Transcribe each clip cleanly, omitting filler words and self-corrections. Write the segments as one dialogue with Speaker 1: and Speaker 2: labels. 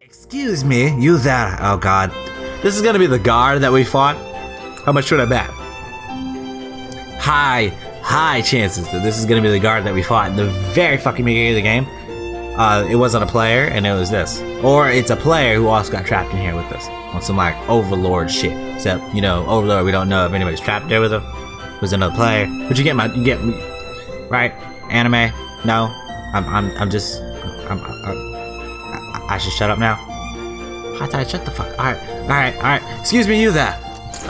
Speaker 1: Excuse me, you there? Oh god. This is gonna be the guard that we fought? How much should I bet? High chances that this is gonna be the guard that we fought in the very fucking beginning of the game. It wasn't a player, and it was this. Or it's a player who also got trapped in here with us. On some like overlord shit. Except, you know, overlord, we don't know if anybody's trapped there with him. It was another player. But you get me, right? Anime? No? I should shut up now. LowTide, shut the fuck. Alright. Excuse me, you there.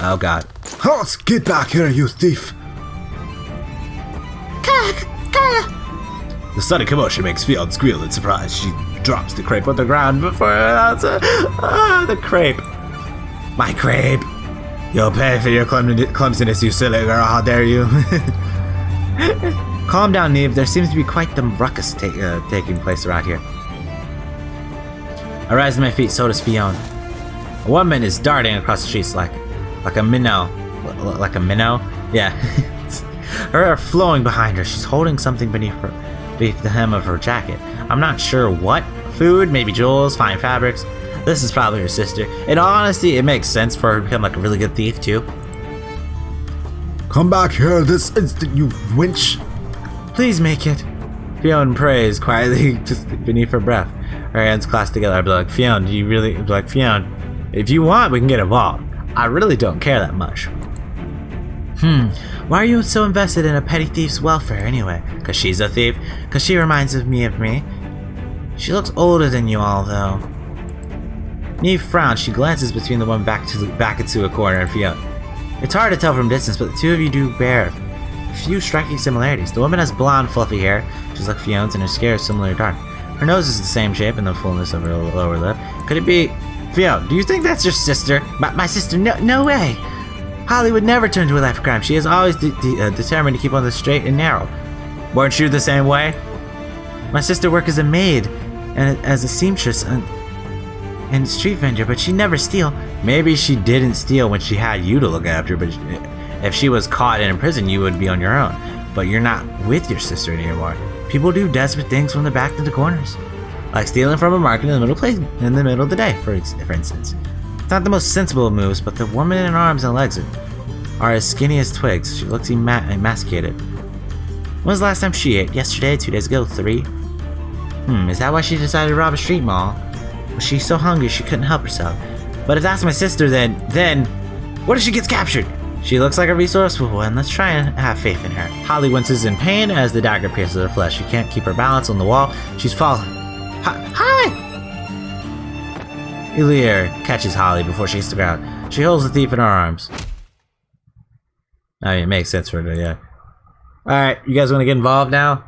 Speaker 1: Oh god.
Speaker 2: Halt! Get back here, you thief!
Speaker 1: The sudden commotion makes Fion squeal in surprise. She drops the crepe on the ground before the crepe. My crepe. You'll pay for your clumsiness, you silly girl. How dare you? Calm down, Neve. There seems to be quite the ruckus taking place around here. I rise to my feet, so does Fion. A woman is darting across the streets like a minnow. Like a minnow? Yeah. Her hair flowing behind her. She's holding something beneath the hem of her jacket. I'm not sure what. Food, maybe jewels, fine fabrics. This is probably her sister. In all honesty, it makes sense for her to become like a really good thief too.
Speaker 2: Come back here this instant, you wench!
Speaker 1: Please make it. Fion prays quietly just beneath her breath. Her hands clasped together. I'd be like, Fion, do you really? I'd be like, Fion, if you want, we can get involved. I really don't care that much. Why are you so invested in a petty thief's welfare anyway? Cause she's a thief? Cause she reminds me of me? She looks older than you all, though. Neve frowns. She glances between the one back into a corner and Fion. It's hard to tell from distance, but the two of you do bear a few striking similarities. The woman has blonde, fluffy hair, just like Fion's, and her scare is similarly dark. Her nose is the same shape and the fullness of her lower lip. Could it be... Fion, do you think that's your sister? My sister? No way! Holly would never turn to a life of crime. She is always determined to keep on the straight and narrow. Weren't you the same way? My sister worked as a maid and as a seamstress and street vendor, but she never steal. Maybe she didn't steal when she had you to look after, but if she was caught and in prison, you would be on your own. But you're not with your sister anymore. People do desperate things from the back to the corners, like stealing from a market in the middle of the day, for instance. It's not the most sensible of moves, but the woman in her arms and legs are as skinny as twigs. She looks emaciated. When was the last time she ate? Yesterday, 2 days ago, 3? Is that why she decided to rob a street mall? Was she so hungry she couldn't help herself? But if that's my sister, then what if she gets captured? She looks like a resourceful one. Let's try and have faith in her. Holly winces in pain as the dagger pierces her flesh. She can't keep her balance on the wall. She's falling. Hi! Eleri catches Holly before she hits the ground. She holds the thief in her arms. I mean, it makes sense for her, yeah. Alright, you guys want to get involved now?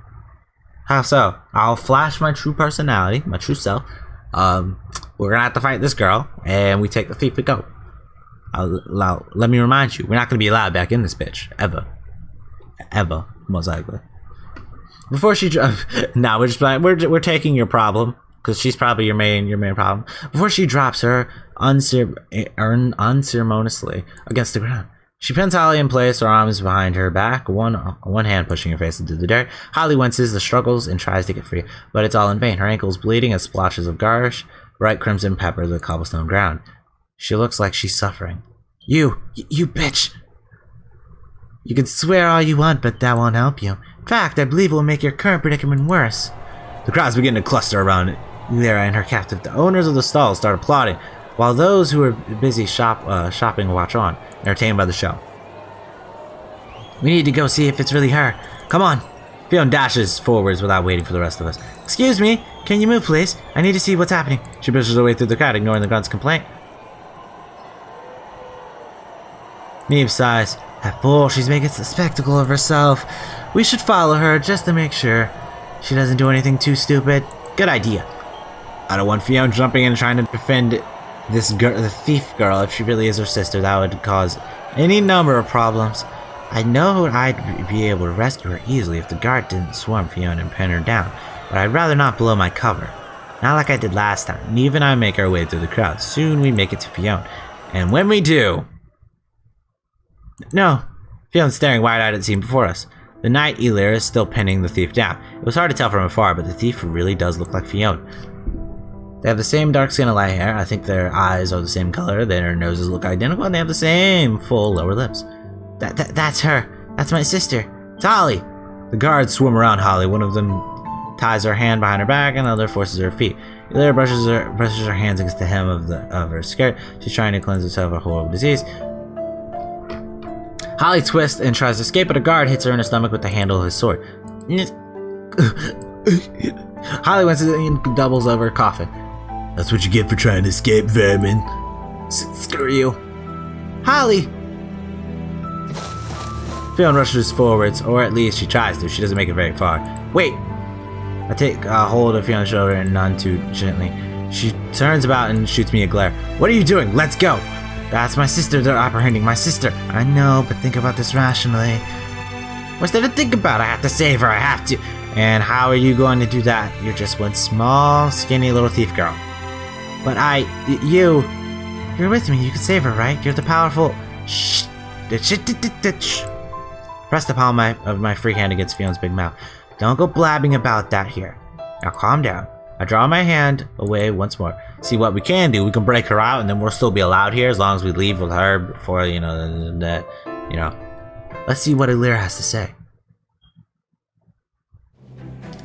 Speaker 1: How so? I'll flash my true personality, my true self. We're gonna have to fight this girl, and we take the thief to go. Let me remind you, we're not gonna be allowed back in this bitch. Ever, most likely. Before she nah, we're just playing. We're taking your problem, because she's probably your main problem. Before she drops her unceremoniously against the ground. She pins Holly in place, her arms behind her back, one hand pushing her face into the dirt. Holly winces, struggles, and tries to get free, but it's all in vain. Her ankle's bleeding as splotches of garish, bright crimson pepper the cobblestone ground. She looks like she's suffering. You bitch! You can swear all you want, but that won't help you. In fact, I believe it will make your current predicament worse. The crowds begin to cluster around Eleri and her captive. The owners of the stalls start applauding, while those who are busy shopping watch on, entertained by the show. We need to go see if it's really her. Come on. Fion dashes forwards without waiting for the rest of us. Excuse me, can you move, please? I need to see what's happening. She pushes her way through the crowd, ignoring the grunt's complaint. Neve sighs. That fool, she's making a spectacle of herself. We should follow her just to make sure she doesn't do anything too stupid. Good idea. I don't want Fion jumping in and trying to defend this girl, the thief girl, if she really is her sister. That would cause any number of problems. I know I'd be able to rescue her easily if the guard didn't swarm Fion and pin her down, but I'd rather not blow my cover. Not like I did last time. Neve and I make our way through the crowd. Soon we make it to Fion. And when we do... No. Fion's staring wide-eyed at the scene before us. The knight Eleri is still pinning the thief down. It was hard to tell from afar, but the thief really does look like Fion. They have the same dark skin and light hair. I think their eyes are the same color. Their noses look identical, and they have the same full lower lips. That's her. That's my sister. It's Holly. The guards swarm around Holly. One of them ties her hand behind her back, and the other forces her feet. Eleri brushes her hands against the hem of her skirt. She's trying to cleanse herself of a horrible disease. Holly twists and tries to escape, but a guard hits her in the stomach with the handle of his sword. Holly winces and doubles over, coughing.
Speaker 2: That's what you get for trying to escape, vermin.
Speaker 1: Screw you. Holly! Fion rushes forwards, or at least she tries to. She doesn't make it very far. Wait! I take hold of Fion's shoulder and none too gently. She turns about and shoots me a glare. What are you doing? Let's go! That's my sister. They're apprehending my sister. I know, but think about this rationally. What's there to think about? I have to save her. I have to. And how are you going to do that? You're just one small, skinny little thief girl. But you're with me. You can save her, right? You're the powerful. Shh. Press the palm of my free hand against Fion's big mouth. Don't go blabbing about that here. Now calm down. I draw my hand away once more. See what we can do. We can break her out, and then we'll still be allowed here as long as we leave with her before Let's see what Eleri has to say.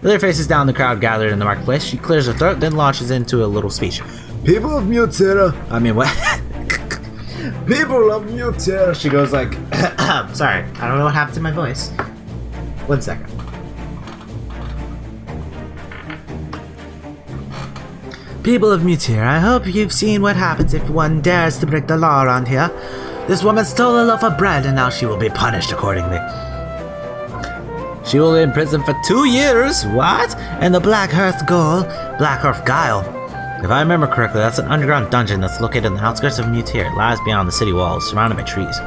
Speaker 1: Eleri faces down the crowd gathered in the marketplace. She clears her throat, then launches into a little speech.
Speaker 2: People of Mutera.
Speaker 1: I mean, what?
Speaker 2: People of Mutera.
Speaker 1: She goes like, sorry, I don't know what happened to my voice. 1 second. People of Mutera, I hope you've seen what happens if one dares to break the law around here. This woman stole a loaf of bread, and now she will be punished accordingly. She will be in prison for 2 years. What? And the Black Earth Guile. If I remember correctly, that's an underground dungeon that's located in the outskirts of Mutera. It lies beyond the city walls, surrounded by trees.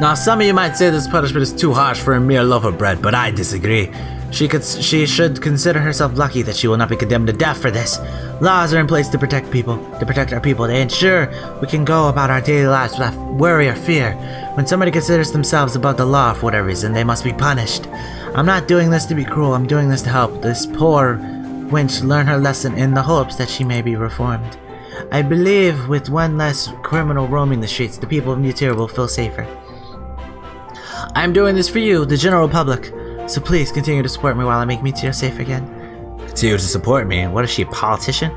Speaker 1: Now, some of you might say this punishment is too harsh for a mere loaf of bread, but I disagree. She should consider herself lucky that she will not be condemned to death for this. Laws are in place to protect our people. They ensure we can go about our daily lives without worry or fear. When somebody considers themselves above the law for whatever reason, they must be punished. I'm not doing this to be cruel. I'm doing this to help this poor wench learn her lesson in the hopes that she may be reformed. I believe with one less criminal roaming the streets, the people of Mutera will feel safer. I'm doing this for you, the general public. So please continue to support me while I make Mutera safe again. Continue to support me? What is she, a politician?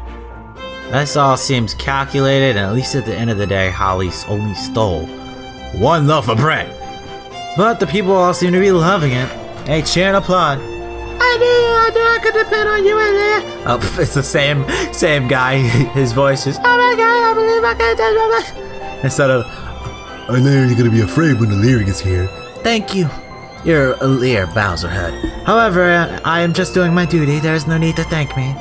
Speaker 1: This all seems calculated, and at least at the end of the day, Holly only stole 1 loaf of bread. But the people all seem to be loving it. Hey, cheer and applaud. I knew I could depend on you, Eleri. Oh, it's the same guy. His voice is, oh my god, I believe I can do my. Instead of,
Speaker 2: Eleri, you're gonna be afraid when Eleri gets here.
Speaker 1: Thank you. Your Eleri bows her head. However, I am just doing my duty. There is no need to thank me.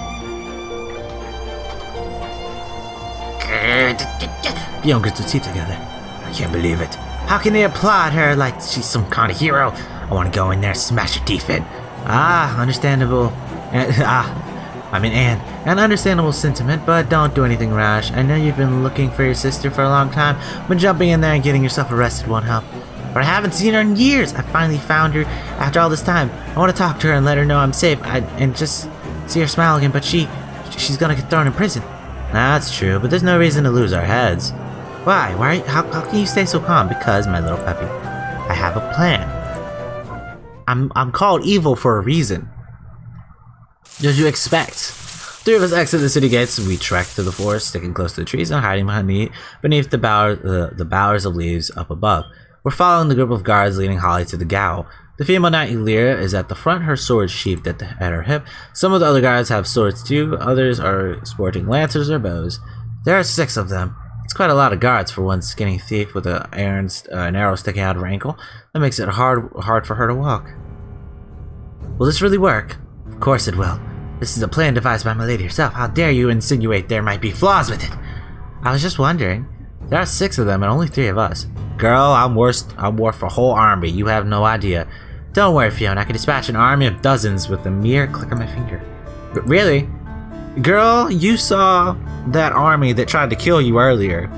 Speaker 1: Fion grits her teeth together. I can't believe it. How can they applaud her like she's some kind of hero? I want to go in there and smash her teeth in. Understandable. An understandable sentiment, but don't do anything rash. I know you've been looking for your sister for a long time, but jumping in there and getting yourself arrested won't help. But I haven't seen her in years. I finally found her after all this time. I want to talk to her and let her know I'm safe and just see her smile again, but she's gonna get thrown in prison. That's true, but there's no reason to lose our heads. Why? How can you stay so calm? Because, my little puppy, I have a plan. I'm called evil for a reason. Did you expect? 3 of us exit the city gates. We trek through the forest, sticking close to the trees and hiding beneath the bowers of leaves up above. We're following the group of guards leading Holly to the Gao. The female knight Eleri is at the front, her sword sheathed at her hip. Some of the other guards have swords too, others are sporting lances or bows. There are 6 of them. It's quite a lot of guards for one skinny thief with an arrow sticking out of her ankle. That makes it hard for her to walk. Will this really work? Of course it will. This is a plan devised by my lady herself. How dare you insinuate there might be flaws with it? I was just wondering. There are 6 of them and only 3 of us. Girl, I'm worth a whole army. You have no idea. Don't worry, Fiona. I can dispatch an army of dozens with a mere click of my finger. But really? Girl, you saw that army that tried to kill you earlier.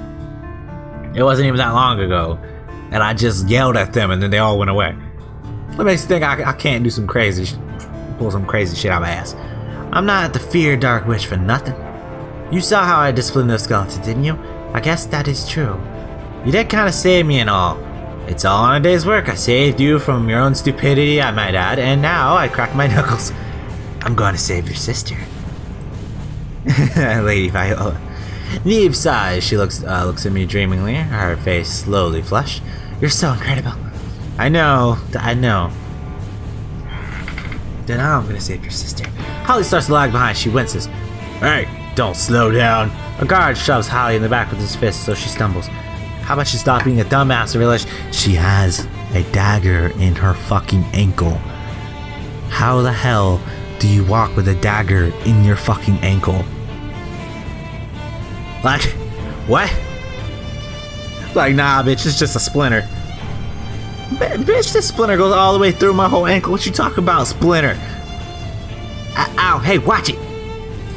Speaker 1: It wasn't even that long ago. And I just yelled at them and then they all went away. What makes you think I can't pull some crazy shit out of my ass? I'm not the feared Dark Witch for nothing. You saw how I disciplined those skeletons, didn't you? I guess that is true. You did kind of save me and all. It's all on a day's work. I saved you from your own stupidity, I might add, and now I crack my knuckles. I'm going to save your sister. Lady Viola. Neve sighs. She looks at me dreamingly, her face slowly flushed. You're so incredible. I know. Then now I'm gonna save your sister. Holly starts to lag behind. She winces. Hey, don't slow down. A guard shoves Holly in the back with his fist, so she stumbles. How about you stop being a dumbass and realize she has a dagger in her fucking ankle? How the hell do you walk with a dagger in your fucking ankle? Like, what? Like, nah, bitch, it's just a splinter. Bitch, this splinter goes all the way through my whole ankle. What you talking about, splinter? Ow, hey, watch it.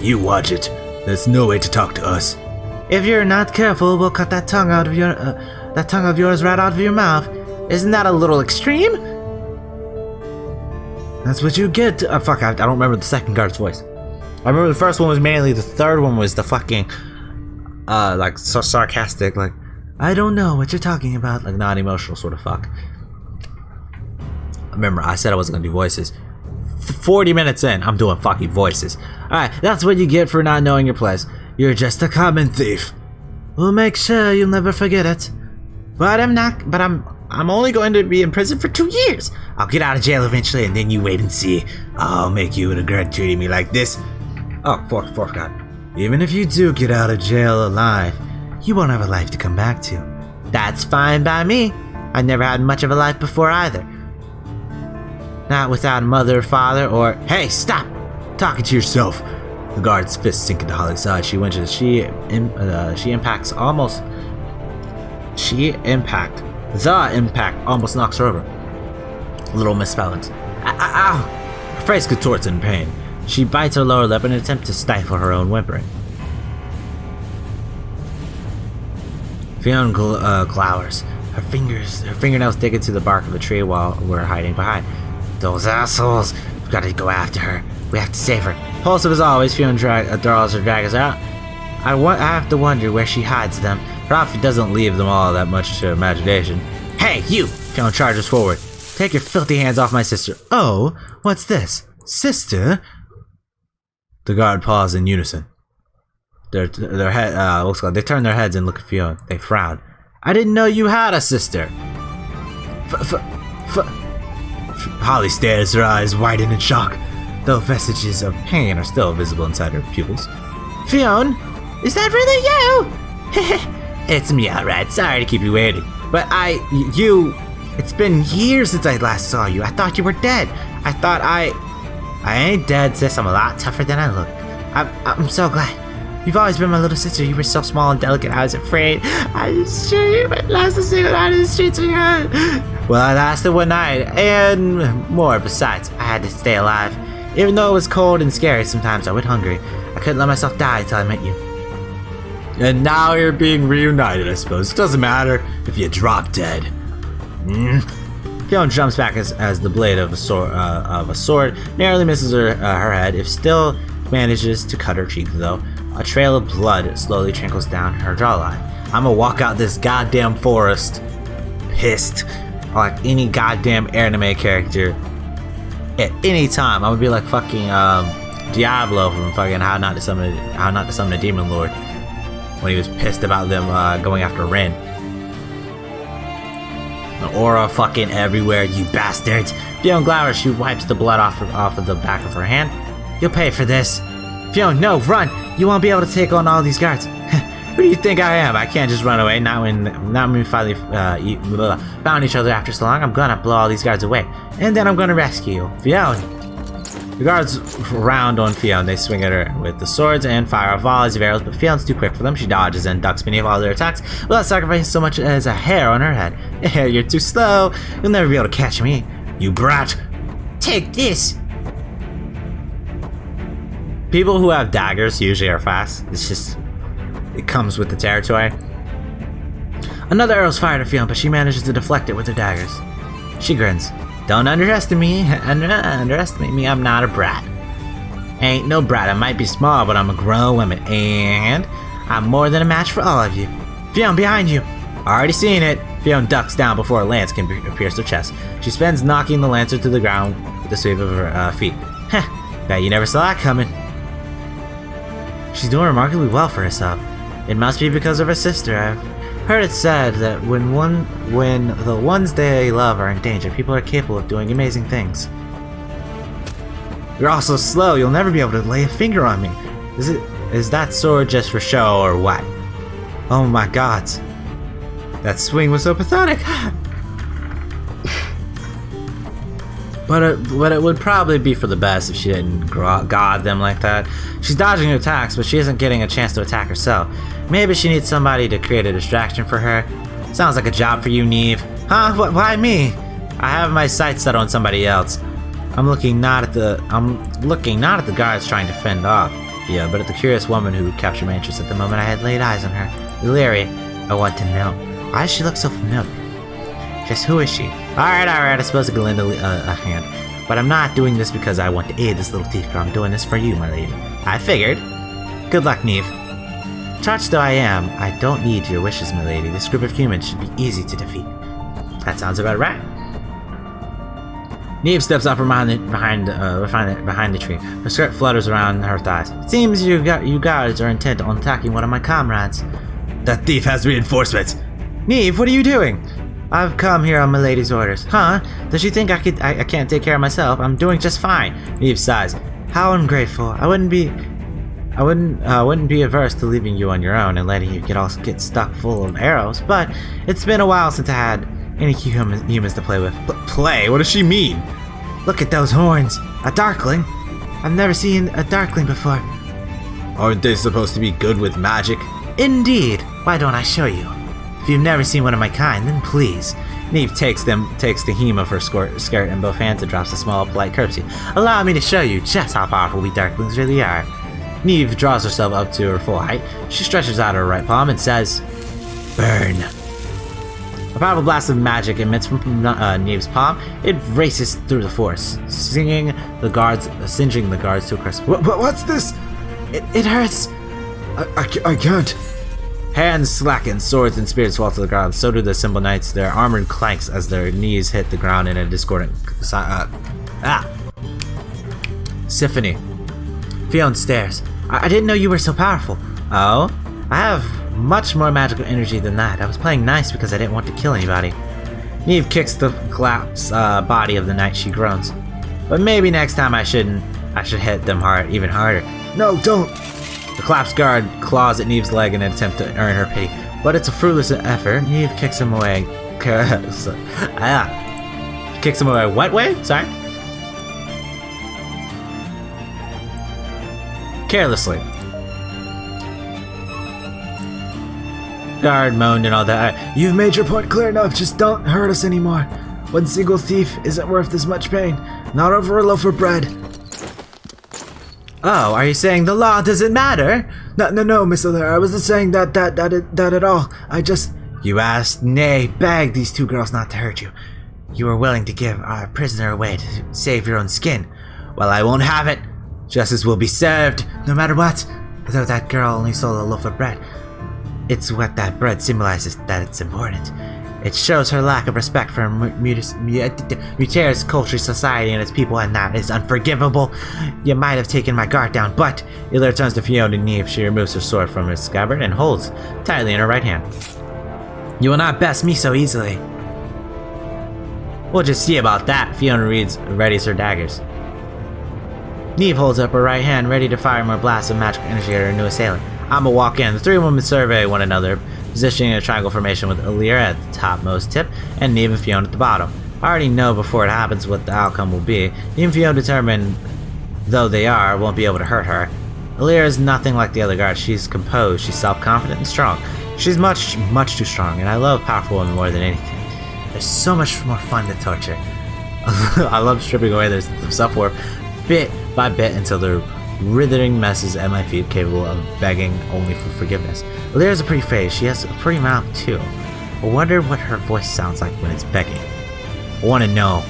Speaker 2: You watch it. There's no way to talk to us.
Speaker 1: If you're not careful, we'll cut that tongue out of your, that tongue of yours right out of your mouth. Isn't that a little extreme? That's what you get. Fuck, I don't remember the second guard's voice. I remember the first one was manly, the third one was the fucking, like, so sarcastic, like, I don't know what you're talking about, like, non-emotional sort of fuck. Remember, I said I wasn't gonna do voices. 40 minutes in, I'm doing fucking voices. Alright, that's what you get for not knowing your place. You're just a common thief. We'll make sure you'll never forget it. But I'm only going to be in prison for 2 years. I'll get out of jail eventually, and then you wait and see. I'll make you regret treating me like this. Oh, fourth God. Even if you do get out of jail alive, you won't have a life to come back to. That's fine by me. I never had much of a life before either. Not without a mother or father or... Hey, stop talking to yourself. The guard's fist sink into Holly's side. She winches. The impact almost knocks her over. Little misspellings. Ow! Her face contorts in pain. She bites her lower lip in an attempt to stifle her own whimpering. Fion glowers. Her fingernails dig into the bark of a tree while we're hiding behind. Those assholes! We've got to go after her. We have to save her. Impulsive as always, Fion draws her daggers out. I have to wonder where she hides them. Her outfit doesn't leave them all that much to imagination. Hey, you! Fion charges forward. Take your filthy hands off my sister. Oh, what's this? Sister? The guard pause in unison. They turn their heads and look at Fion. They frown. I didn't know you had a sister. Holly stares, her eyes widen in shock, though vestiges of pain are still visible inside her pupils. Fion, is that really you? It's me, alright. Sorry to keep you waiting. But it's been years since I last saw you. I thought you were dead. I ain't dead, sis. I'm a lot tougher than I look. I'm so glad. You've always been my little sister. You were so small and delicate. I was afraid. I assure you, it lasted a single night in the streets of your head. Well, I lasted one night, and more. Besides, I had to stay alive. Even though it was cold and scary, sometimes I went hungry. I couldn't let myself die until I met you. And now you're being reunited, I suppose. It doesn't matter if you drop dead. Fion jumps back as the blade of a sword narrowly misses her head. If still manages to cut her cheek, though. A trail of blood slowly trickles down her jawline. I'm gonna walk out this goddamn forest pissed, like any goddamn anime character at any time. I'm gonna be like fucking Diablo from fucking How Not to Summon a Demon Lord when he was pissed about them going after Ren. The aura fucking everywhere, you bastards. Fion glowers. She wipes the blood off of the back of her hand. You'll pay for this. Fion, no, run! You won't be able to take on all these guards. Who do you think I am? I can't just run away. Not when we finally found each other after so long. I'm gonna blow all these guards away, and then I'm gonna rescue you, Fion. The guards round on Fion. They swing at her with the swords and fire volleys of arrows, but Fion's too quick for them. She dodges and ducks beneath all their attacks without sacrificing so much as a hair on her head. You're too slow. You'll never be able to catch me, you brat. Take this. People who have daggers usually are fast. It comes with the territory. Another arrow's fired at Fion, but she manages to deflect it with her daggers. She grins. Don't underestimate me. I'm not a brat. Ain't no brat. I might be small, but I'm a grown woman, and I'm more than a match for all of you. Fion, behind you! Already seen it. Fion ducks down before a lance can pierce her chest. She spends knocking the lancer to the ground with a sweep of her feet. Heh, bet you never saw that coming. She's doing remarkably well for herself. It must be because of her sister. I've heard it said that when the ones they love are in danger, people are capable of doing amazing things. You're all so slow, you'll never be able to lay a finger on me. Is that sword just for show or what? Oh my god. That swing was so pathetic. But it would probably be for the best if she didn't god them like that. She's dodging attacks, but she isn't getting a chance to attack herself. Maybe she needs somebody to create a distraction for her. Sounds like a job for you, Neve. Huh? Why me? I have my sights set on somebody else. I'm looking not at the guards trying to fend off, yeah, but at the curious woman who captured my interest at the moment I had laid eyes on her. Eleri, I want to know. Why does she look so familiar? Just who is she? Alright, I suppose I could lend a hand. But I'm not doing this because I want to aid this little thief girl. I'm doing this for you, my lady. I figured. Good luck, Neve. Touched though I am, I don't need your wishes, my lady. This group of humans should be easy to defeat. That sounds about right. Neve steps up from behind the tree. Her skirt flutters around her thighs. It seems you guards are intent on attacking one of my comrades. That thief has reinforcements. Neve, what are you doing? I've come here on my lady's orders. Huh? Does she think I can't take care of myself? I'm doing just fine. Neve sighs. How ungrateful. I wouldn't be averse to leaving you on your own and letting you get stuck full of arrows, but it's been a while since I had any humans to play with. Play? What does she mean? Look at those horns. A darkling? I've never seen a darkling before. Aren't they supposed to be good with magic? Indeed. Why don't I show you? If you've never seen one of my kind, then please. Neve takes the hem of her skirt in both hands and drops a small, polite curtsy. Allow me to show you just how powerful we darklings really are. Neve draws herself up to her full height. She stretches out her right palm and says, Burn. A powerful blast of magic emits from Neve's palm. It races through the forest, singeing the guards to a crisp.
Speaker 2: What's this?
Speaker 1: It hurts.
Speaker 2: I can't.
Speaker 1: Hands slacken, swords and spears fall to the ground. So do the simple knights. Their armor clanks as their knees hit the ground in a discordant symphony. Fion stares. I didn't know you were so powerful. Oh? I have much more magical energy than that. I was playing nice because I didn't want to kill anybody. Neve kicks the collapsed body of the knight. She groans. But maybe next time I should hit them even harder.
Speaker 2: No, don't.
Speaker 1: The collapsed guard claws at Neve's leg in an attempt to earn her pity, but it's a fruitless effort. Neve kicks him away. Kicks him away. What way? Sorry. Carelessly. Guard moaned and all that.
Speaker 2: You've made your point clear enough. Just don't hurt us anymore. One single thief isn't worth this much pain. Not over a loaf of bread.
Speaker 1: Oh, are you saying the law doesn't matter?
Speaker 2: No, Miss Eleri. I wasn't saying that at all. I just...
Speaker 1: You asked, nay, begged these two girls not to hurt you. You were willing to give our prisoner away to save your own skin. Well, I won't have it. Justice will be served, no matter what. Though that girl only sold a loaf of bread. It's what that bread symbolizes that it's important. It shows her lack of respect for Mutare's culture, society, and its people, and that is unforgivable. You might have taken my guard down, but Eleri turns to Fion and Neve. She removes her sword from its scabbard and holds tightly in her right hand. You will not best me so easily. We'll just see about that. Fion readies her daggers. Neve holds up her right hand, ready to fire more blasts of magical energy at her new assailant. I'ma walk in. The three women survey one another, positioning in a triangle formation with Eleri at the topmost tip and Neve and Fion at the bottom. I already know before it happens what the outcome will be. Neve and Fion, determined though they are, won't be able to hurt her. Eleri is nothing like the other guards. She's composed, she's self-confident and strong. She's much too strong, and I love powerful women more than anything. They're so much more fun to torture. I love stripping away their self-worth bit by bit until they're writhing messes at my feet, capable of begging only for forgiveness. Eleri's a pretty face. She has a pretty mouth too. I wonder what her voice sounds like when it's begging. I want to know.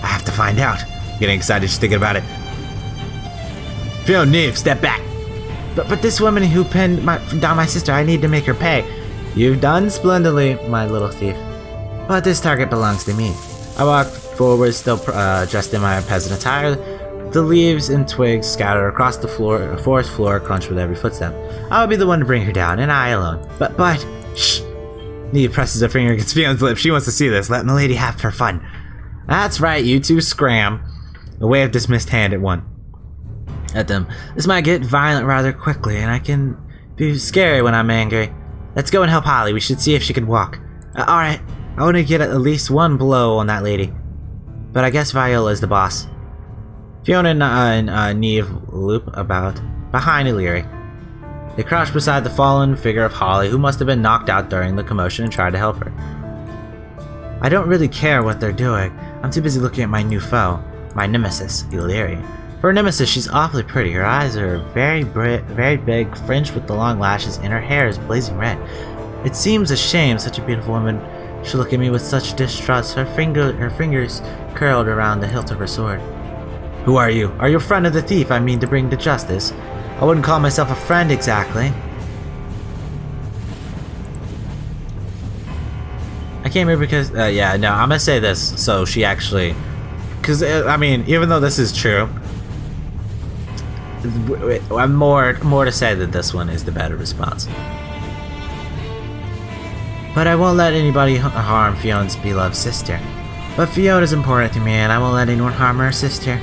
Speaker 1: I have to find out. I'm getting excited just thinking about it. Fion, Neve, step back.
Speaker 2: But this woman who pinned down my sister, I need to make her pay.
Speaker 1: You've done splendidly, my little thief.
Speaker 2: But this target belongs to me.
Speaker 1: I walked forward, still dressed in my peasant attire. The leaves and twigs scattered across the forest floor crunched with every footstep. I would be the one to bring her down, and I alone. But, shh! Neve presses her finger against Fion's lip. She wants to see this. Let milady have her fun. That's right, you two scram. A wave dismissed hand at them.
Speaker 2: This might get violent rather quickly, and I can be scary when I'm angry.
Speaker 1: Let's go and help Holly. We should see if she can walk.
Speaker 2: Alright. I want to get at least one blow on that lady. But I guess Viola is the boss.
Speaker 1: Fiona and Neve loop about behind Eleri. They crouch beside the fallen figure of Holly, who must have been knocked out during the commotion, and try to help her.
Speaker 2: I don't really care what they're doing. I'm too busy looking at my new foe, my nemesis, Eleri.
Speaker 1: For a nemesis, she's awfully pretty. Her eyes are very big, fringed with the long lashes, and her hair is blazing red. It seems a shame such a beautiful woman should look at me with such distrust. Her fingers curled around the hilt of her sword.
Speaker 2: Who are you? Are you a friend of the thief I mean to bring to justice? I wouldn't call myself a friend exactly.
Speaker 1: I came here because, I'm gonna say this, so she actually, because, I mean, even though this is true, I'm more to say that this one is the better response.
Speaker 2: But I won't let anybody harm Fiona's beloved sister. But Fiona's important to me, and I won't let anyone harm her sister.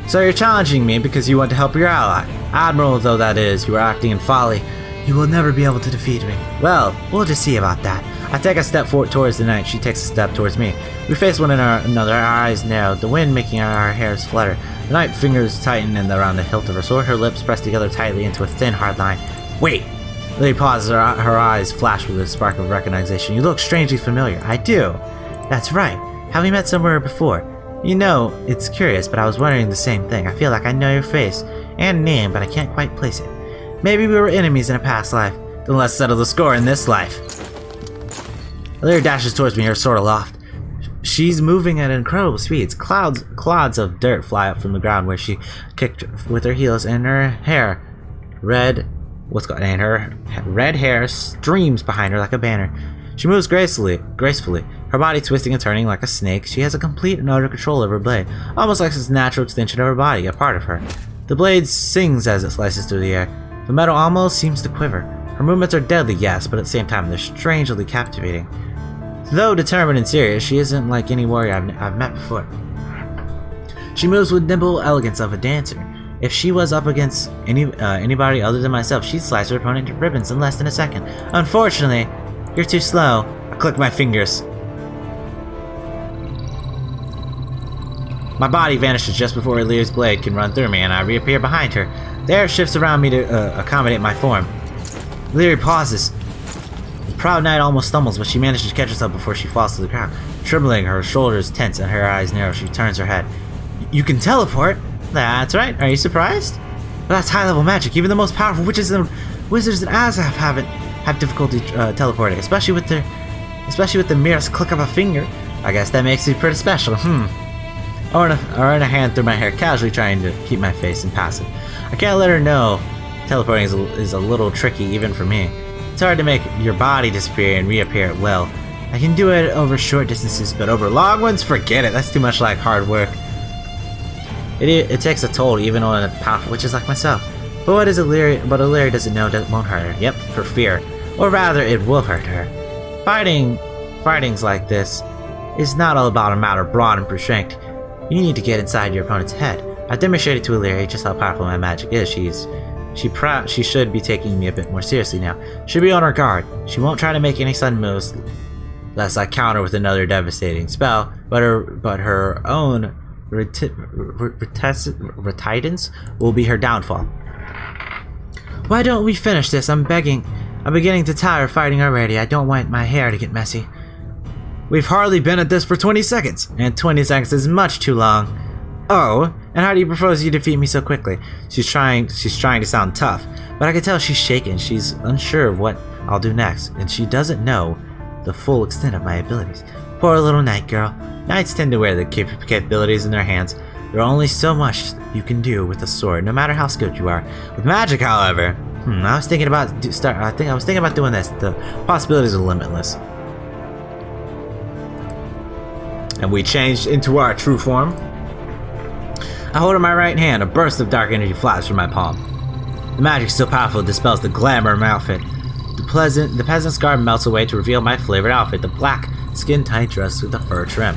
Speaker 1: So you're challenging me because you want to help your ally. Admiral though that is, you are acting in folly.
Speaker 2: You will never be able to defeat me.
Speaker 1: Well, we'll just see about that. I take a step forward towards the knight, she takes a step towards me. We face one another, our eyes narrowed, the wind making our hairs flutter. The knight fingers tighten around the hilt of her sword, her lips pressed together tightly into a thin, hard line. Wait! Lily pauses, her eyes flash with a spark of recognition. You look strangely familiar.
Speaker 2: I do. That's right. Have we met somewhere before? You know, it's curious, but I was wondering the same thing. I feel like I know your face and name, but I can't quite place it. Maybe we were enemies in a past life.
Speaker 1: Then let's settle the score in this life.
Speaker 2: Eleri dashes towards me, her sword aloft. She's moving at incredible speeds. Clods of dirt fly up from the ground where she kicked with her heels, and her hair, red hair streams behind her like a banner. She moves gracefully, her body twisting and turning like a snake. She has a complete and utter control of her blade, almost like it's a natural extension of her body, a part of her. The blade sings as it slices through the air. The metal almost seems to quiver. Her movements are deadly, yes, but at the same time they're strangely captivating. Though determined and serious, she isn't like any warrior I've met before. She moves with nimble elegance of a dancer. If she was up against anybody other than myself, she'd slice her opponent to ribbons in less than a second. Unfortunately, you're too slow. I click my fingers. My body vanishes just before Eleri's blade can run through me, and I reappear behind her. The air shifts around me to accommodate my form. Eleri pauses. The proud knight almost stumbles, but she manages to catch herself before she falls to the ground. Trembling, her shoulders tense and her eyes narrow, she turns her head. You can teleport?
Speaker 1: That's right. Are you surprised?
Speaker 2: But that's high-level magic. Even the most powerful wizards and Azaf haven't had difficulty teleporting, especially with the merest click of a finger.
Speaker 1: I guess that makes you pretty special. I run a hand through my hair, casually trying to keep my face impassive. I can't let her know teleporting is a little tricky even for me. It's hard to make your body disappear and reappear at will.
Speaker 2: I can do it over short distances, but over long ones, forget it. That's too much like hard work.
Speaker 1: It takes a toll even on a powerful witches like myself.
Speaker 2: But what is Eleri? But Eleri doesn't know that won't hurt her.
Speaker 1: Yep, for fear. Or rather, it will hurt her. Fightings like this is not all about a matter of brawn and brute strength. You need to get inside your opponent's head. I've demonstrated to Eleri just how powerful my magic is. She should be taking me a bit more seriously now. She'll be on her guard. She won't try to make any sudden moves, lest I counter with another devastating spell. But her own retitance will be her downfall. Why don't we finish this? I'm begging. I'm beginning to tire of fighting already. I don't want my hair to get messy.
Speaker 2: We've hardly been at this for 20 seconds,
Speaker 1: and 20 seconds is much too long.
Speaker 2: Oh, and how do you propose you defeat me so quickly?
Speaker 1: She's trying to sound tough, but I can tell she's shaken. She's unsure of what I'll do next, and she doesn't know the full extent of my abilities. Poor little knight girl. Knights tend to wear the capabilities in their hands.
Speaker 2: There are only so much you can do with a sword, no matter how skilled you are. With magic, however, I was thinking about doing this. The possibilities are limitless. And we changed into our true form. I hold in my right hand, a burst of dark energy flies from my palm. The magic so powerful it dispels the glamour of my outfit. The peasant's garb melts away to reveal my flavored outfit, the black, skin-tight dress with the fur trim.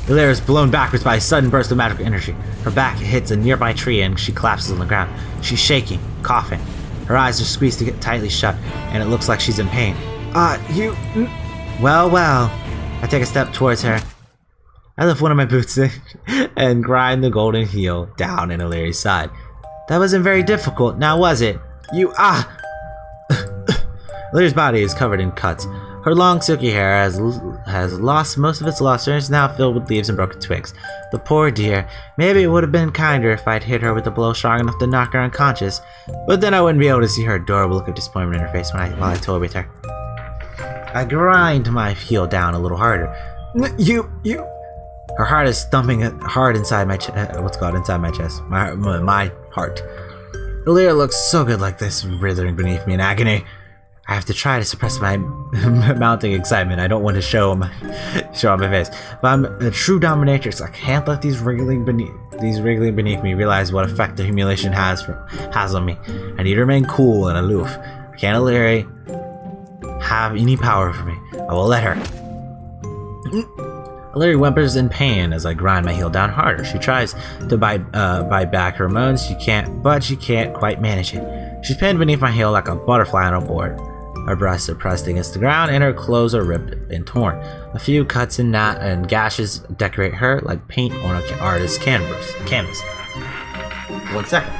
Speaker 2: Eleri is blown backwards by a sudden burst of magical energy. Her back hits a nearby tree and she collapses on the ground. She's shaking, coughing. Her eyes are squeezed tightly shut, and it looks like she's in pain. Well. I take a step towards her. I lift one of my boots and grind the golden heel down in Eleri's side. That wasn't very difficult, now was it? Eleri's body is covered in cuts. Her long silky hair has lost most of its luster and is now filled with leaves and broken twigs. The poor dear. Maybe it would have been kinder if I'd hit her with a blow strong enough to knock her unconscious, but then I wouldn't be able to see her adorable look of disappointment in her face while I toyed with her. I grind my heel down a little harder. Her heart is thumping hard inside my inside my chest. My heart. Eleri looks so good like this, writhing beneath me in agony. I have to try to suppress my mounting excitement. I don't want to show on my face. But I'm a true dominatrix. I can't let these wriggling beneath me realize what effect the humiliation has on me. I need to remain cool and aloof. I can't let Eleri have any power over me. I will let her. Eleri whimpers in pain as I grind my heel down harder. She tries to bite back her moans. She can't quite manage it. She's pinned beneath my heel like a butterfly on a board. Her breasts are pressed against the ground and her clothes are ripped and torn. A few cuts and gashes decorate her like paint on an artist's canvas. 1 second.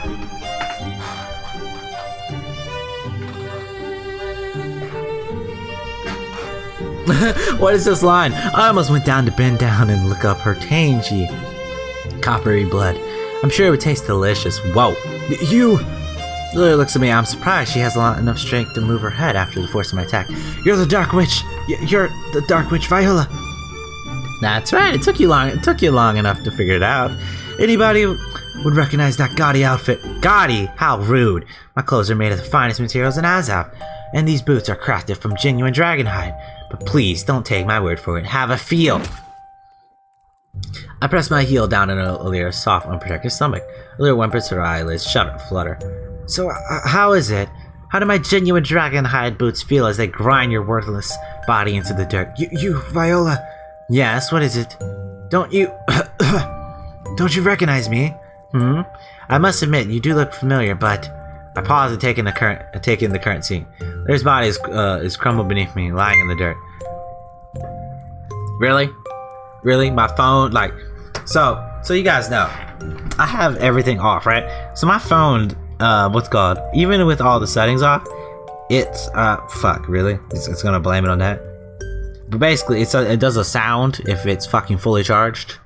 Speaker 2: What is this line? I almost went down to bend down and look up her tangy, coppery blood. I'm sure it would taste delicious. Whoa. Eleri looks at me. I'm surprised she has enough strength to move her head after the force of my attack. You're the Dark Witch. You're the Dark Witch Viola. That's right. It took you long enough to figure it out. Anybody would recognize that gaudy outfit. Gaudy? How rude. My clothes are made of the finest materials in Azov, and these boots are crafted from genuine dragon hide. But please, don't take my word for it. Have a feel. I press my heel down in Eleri's soft, unprotected stomach. Eleri whimpers, her eyelids shudder and flutter. So, how is it? How do my genuine dragon hide boots feel as they grind your worthless body into the dirt? You, Viola. Yes, what is it? Don't you recognize me? I must admit, you do look familiar, but I pause and take in the current scene. Eleri's body is crumbled beneath me, lying in the dirt. Really? My phone, so you guys know, I have everything off, right? So my phone, even with all the settings off, it's, really? It's gonna blame it on that? But basically, it does a sound if it's fucking fully charged.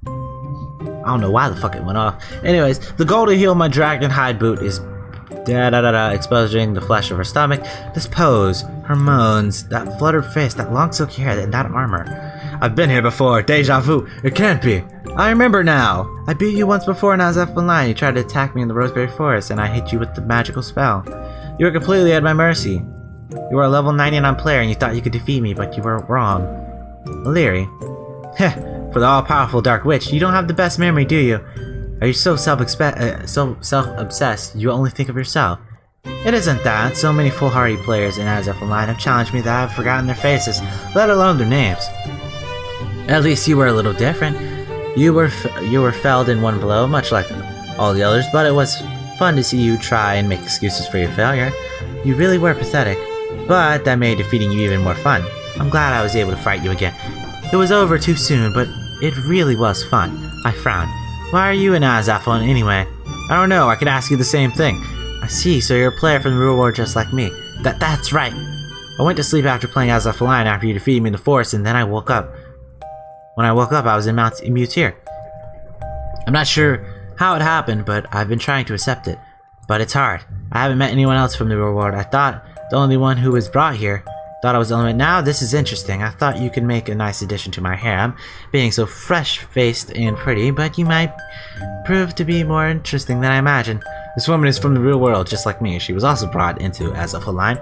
Speaker 2: I don't know why the fuck it went off. Anyways, the golden heel of my dragon hide boot is exposing the flesh of her stomach. This pose, her moans, that fluttered face, that long silky hair, that armor. I've been here before. Deja vu. It can't be. I remember now. I beat you once before in Azov Online. You tried to attack me in the Roseberry Forest, and I hit you with the magical spell. You were completely at my mercy. You were a level 99 player, and you thought you could defeat me, but you were wrong. Eleri. Heh. For the all-powerful Dark Witch, you don't have the best memory, do you? Are you so self-obsessed you only think of yourself? It isn't that. So many foolhardy players in Azov Online have challenged me that I've forgotten their faces, let alone their names. At least you were a little different. You were felled in one blow, much like all the others, but it was fun to see you try and make excuses for your failure. You really were pathetic, but that made defeating you even more fun. I'm glad I was able to fight you again. It was over too soon, but it really was fun. I frowned. Why are you in Azov anyway? I don't know, I could ask you the same thing. I see, so you're a player from the real world just like me. That's right. I went to sleep after playing Azov Online after you defeated me in the forest, and then I woke up. When I woke up, I was in Mutier. I'm not sure how it happened, but I've been trying to accept it. But it's hard. I haven't met anyone else from the real world. I thought the only one who was brought here Thought I was the only one. Now this is interesting. I thought you could make a nice addition to my harem, being so fresh-faced and pretty, but you might prove to be more interesting than I imagined. This woman is from the real world, just like me. She was also brought into as a feline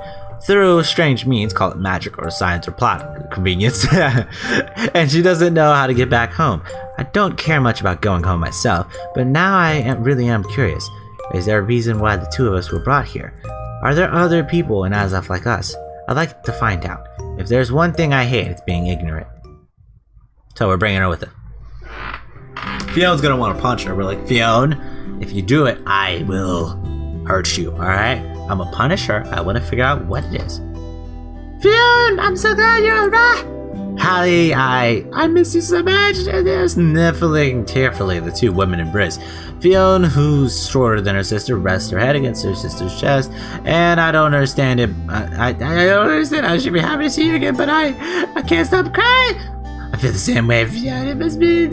Speaker 2: through strange means, call it magic or science or plot convenience, and she doesn't know how to get back home. I don't care much about going home myself, but now I really am curious. Is there a reason why the two of us were brought here? Are there other people in Azoth like us? I'd like to find out. If there's one thing I hate, it's being ignorant. So we're bringing her with us. Fion's gonna want to punch her. We're like, Fion, if you do it, I will hurt you, alright? I'm gonna punish her. I want to figure out what it is. Fion, I'm so glad you're alright. Holly, I miss you so much. There's sniffling tearfully, the two women embrace. Fion, who's shorter than her sister, rests her head against her sister's chest, and I don't understand it. I don't understand. I should be happy to see you again, but I can't stop crying. I feel the same way, Fion. It must be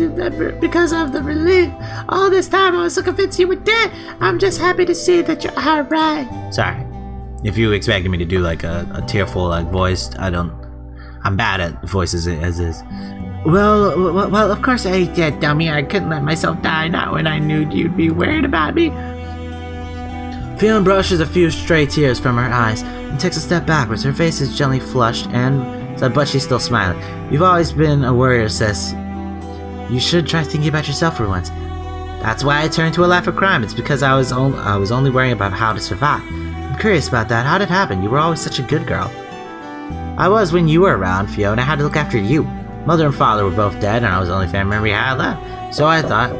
Speaker 2: because of the relief. All this time I was so convinced you were dead. I'm just happy to see that you're alright. Sorry. If you expected me to do like a tearful like voice, I'm bad at voices as is. Well, of course I did, dummy. I couldn't let myself die, not when I knew you'd be worried about me. Fion brushes a few stray tears from her eyes and takes a step backwards. Her face is gently flushed, but she's still smiling. You've always been a warrior, sis. You should try thinking about yourself for once. That's why I turned to a life of crime. It's because I was only worrying about how to survive. I'm curious about that. How did it happen? You were always such a good girl. I was when you were around, Fiona. I had to look after you. Mother and father were both dead, and I was the only family member I had left. So I thought,